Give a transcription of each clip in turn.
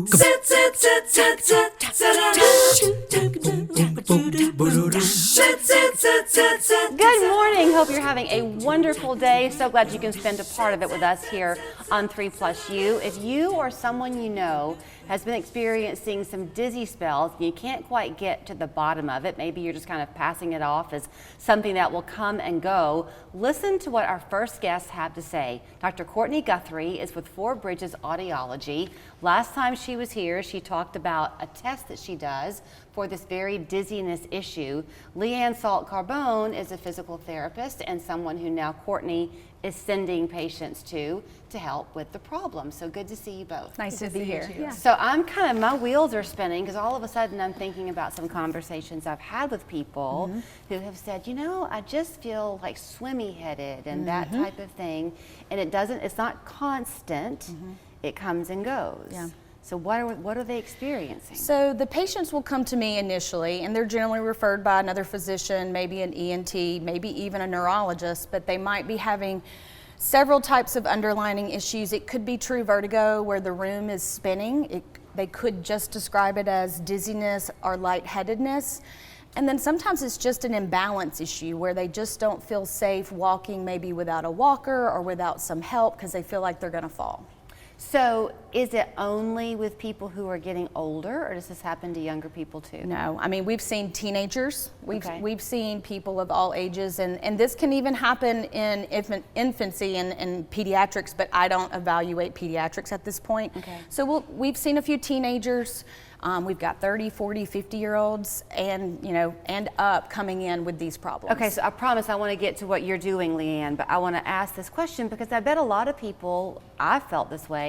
Good morning. Hope you're having a wonderful day. So glad you can spend a part of it with us here on 3+U. If you or someone you know has been experiencing some dizzy spells and you can't quite get to the bottom of it, maybe you're just kind of passing it off as something that will come and go, listen to what our first guests have to say. Dr. Courtney Guthrie is with Bridges Audiology. Last time she was here, she talked about a test that she does for this very dizziness issue. Leanne Salt-Carbone is a physical therapist and someone who now Courtney is sending patients to help with the problem. So good to see you both. Nice to be here. Yeah. So my wheels are spinning because all of a sudden I'm thinking about some conversations I've had with people who have said, you know, I just feel like swimmy headed and that type of thing. And it's not constant, it comes and goes. Yeah. So what are they experiencing? So the patients will come to me initially and they're generally referred by another physician, maybe an ENT, maybe even a neurologist, but they might be having several types of underlying issues. It could be true vertigo where the room is spinning. They could just describe it as dizziness or lightheadedness. And then sometimes it's just an imbalance issue where they just don't feel safe walking maybe without a walker or without some help because they feel like they're gonna fall. So is it only with people who are getting older, or does this happen to younger people too? No, I mean, we've seen teenagers, we've seen people of all ages, and this can even happen in infancy and pediatrics, but I don't evaluate pediatrics at this point. Okay. So we've seen a few teenagers. We've got 30, 40, 50-year-olds and up coming in with these problems. Okay, so I promise I want to get to what you're doing, Leanne, but I want to ask this question because I bet a lot of people, I felt this way,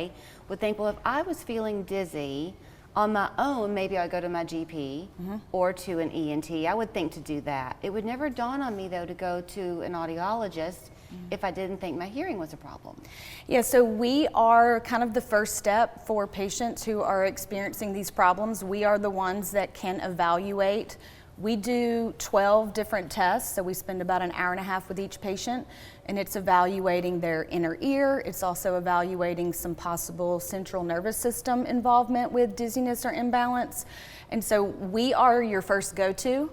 would think, well, if I was feeling dizzy on my own, maybe I'd go to my GP or to an ENT. I would think to do that. It would never dawn on me, though, to go to an audiologist if I didn't think my hearing was a problem. Yeah, so we are kind of the first step for patients who are experiencing these problems. We are the ones that can evaluate. We do 12 different tests, so we spend about an hour and a half with each patient, and it's evaluating their inner ear. It's also evaluating some possible central nervous system involvement with dizziness or imbalance. And so we are your first go-to.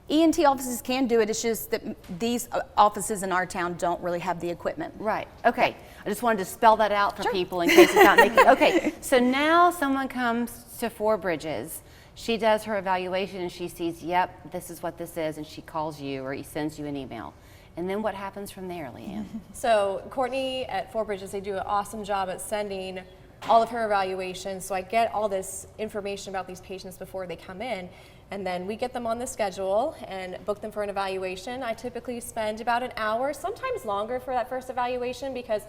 ENT offices can do it, it's just that these offices in our town don't really have the equipment. Right, okay. I just wanted to spell that out for people in case it's not making, okay. So now someone comes to Bridges, she does her evaluation and she sees, yep, this is what this is, and she calls you or he sends you an email. And then what happens from there, Leanne? So Courtney at Bridges, they do an awesome job at sending all of her evaluations, so I get all this information about these patients before they come in. And then we get them on the schedule and book them for an evaluation. I typically spend about an hour, sometimes longer for that first evaluation because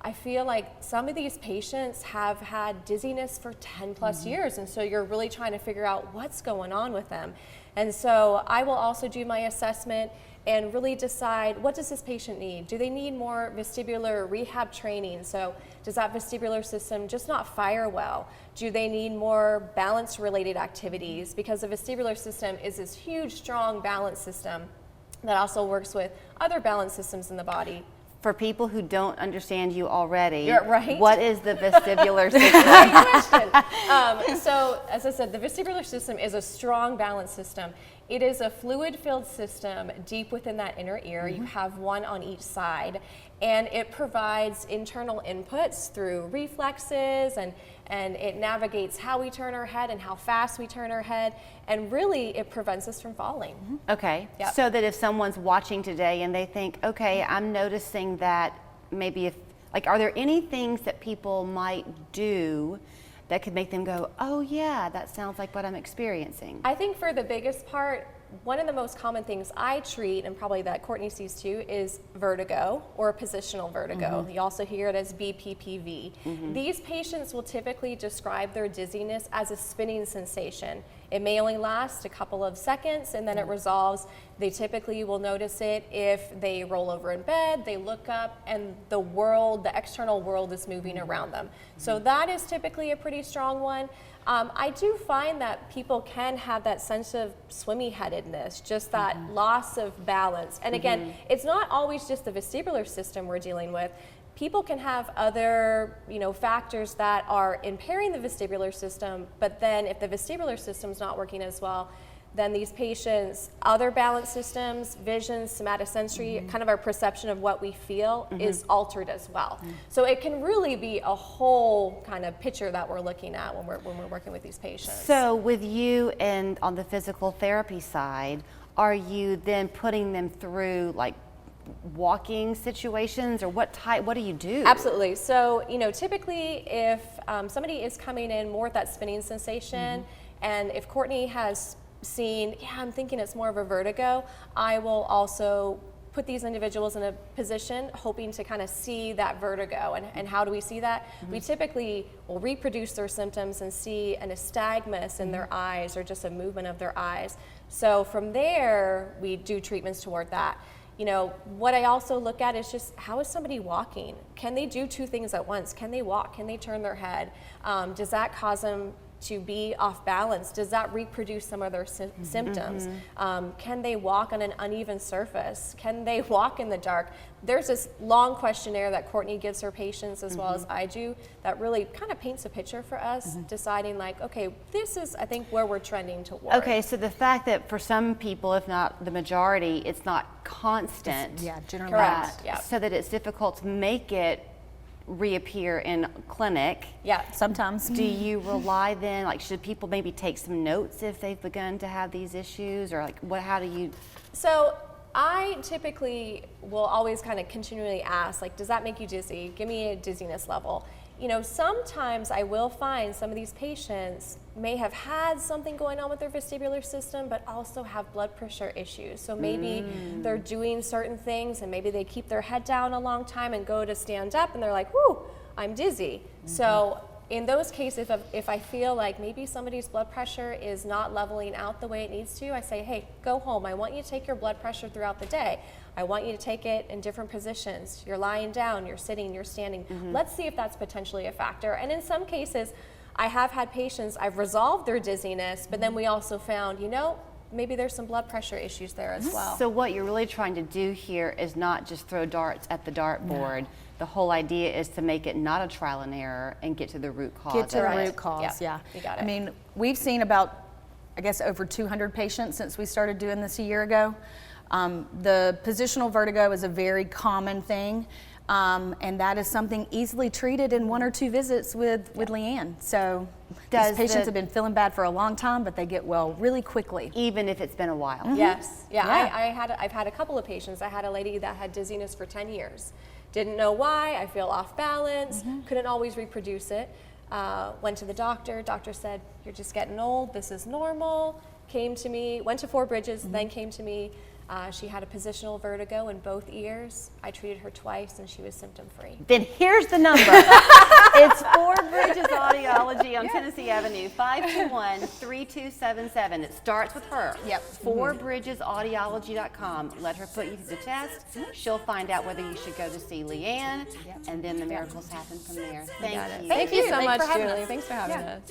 I feel like some of these patients have had dizziness for 10 plus years. And so you're really trying to figure out what's going on with them. And so I will also do my assessment and really decide, what does this patient need? Do they need more vestibular rehab training? So does that vestibular system just not fire well? Do they need more balance related activities? Because the vestibular system is this huge, strong balance system that also works with other balance systems in the body. For people who don't understand you already, right? What is the vestibular system? Great question. So as I said, the vestibular system is a strong balance system. It is a fluid-filled system deep within that inner ear. You have one on each side, and it provides internal inputs through reflexes, and it navigates how we turn our head and how fast we turn our head, and really it prevents us from falling. Okay, so that if someone's watching today and they think, okay, I'm noticing that maybe are there any things that people might do that could make them go, oh yeah, that sounds like what I'm experiencing? I think for the biggest part, one of the most common things I treat, and probably that Courtney sees too, is vertigo or positional vertigo. You also hear it as BPPV. These patients will typically describe their dizziness as a spinning sensation. It may only last a couple of seconds and then it resolves. They typically will notice it if they roll over in bed, they look up, and the world, the external world is moving around them. So that is typically a pretty strong one. I do find that people can have that sense of swimmy headedness, just that loss of balance. And again, it's not always just the vestibular system we're dealing with. people can have other, factors that are impairing the vestibular system, but then if the vestibular system's not working as well, then these patients' other balance systems, vision, somatosensory, kind of our perception of what we feel is altered as well. So it can really be a whole kind of picture that we're looking at when we're working with these patients. So with you and on the physical therapy side, are you then putting them through like walking situations, or what do you do? Absolutely. So, typically if somebody is coming in more with that spinning sensation, and if Courtney has seen, I'm thinking it's more of a vertigo, I will also put these individuals in a position hoping to kind of see that vertigo. And how do we see that? We typically will reproduce their symptoms and see an nystagmus in their eyes, or just a movement of their eyes. So from there, we do treatments toward that. What I also look at is just, how is somebody walking? Can they do two things at once? Can they walk? Can they turn their head? Does that cause them to be off balance? Does that reproduce some of their symptoms? Can they walk on an uneven surface? Can they walk in the dark? There's this long questionnaire that Courtney gives her patients, as well as I do, that really kind of paints a picture for us, deciding like, okay, this is, I think, where we're trending toward. Okay, so the fact that for some people, if not the majority, it's not constant. Generally. Correct. Yeah. So that it's difficult to make it reappear in clinic. Yeah. Sometimes. Do you rely then, like, should people maybe take some notes if they've begun to have these issues, or like how do you? So I typically will always kind of continually ask, like, does that make you dizzy? Give me a dizziness level. Sometimes I will find some of these patients may have had something going on with their vestibular system, but also have blood pressure issues. So maybe they're doing certain things, and maybe they keep their head down a long time and go to stand up, and they're like, whoo, I'm dizzy. So in those cases, if I feel like maybe somebody's blood pressure is not leveling out the way it needs to, I say, hey, go home. I want you to take your blood pressure throughout the day. I want you to take it in different positions. You're lying down, you're sitting, you're standing. Let's see if that's potentially a factor. And in some cases, I have had patients, I've resolved their dizziness, but then we also found, maybe there's some blood pressure issues there as well. So what you're really trying to do here is not just throw darts at the dartboard. The whole idea is to make it not a trial and error and get to the root cause. Get to the Right. root cause, Yeah, you got it. I mean, we've seen about, I guess, over 200 patients since we started doing this a year ago. The positional vertigo is a very common thing, and that is something easily treated in 1 or 2 visits with Leanne. So these patients have been feeling bad for a long time, but they get well really quickly. Even if it's been a while. Yes, Yeah. I've had a couple of patients. I had a lady that had dizziness for 10 years. Didn't know why, I feel off balance, couldn't always reproduce it. Went to the doctor said, you're just getting old, this is normal. Came to me, went to 4 Bridges, then came to me. She had a positional vertigo in both ears. I treated her twice and she was symptom-free. Then here's the number. It's 4 Bridges Audiology on Tennessee Avenue, 521-3277. It starts with her. Yep. 4bridgesaudiology.com. Let her put you through the test. She'll find out whether you should go to see Leanne, and then the miracles happen from there. Thank you. Thank you so Thanks much, for having Julie. us. Thanks for having us.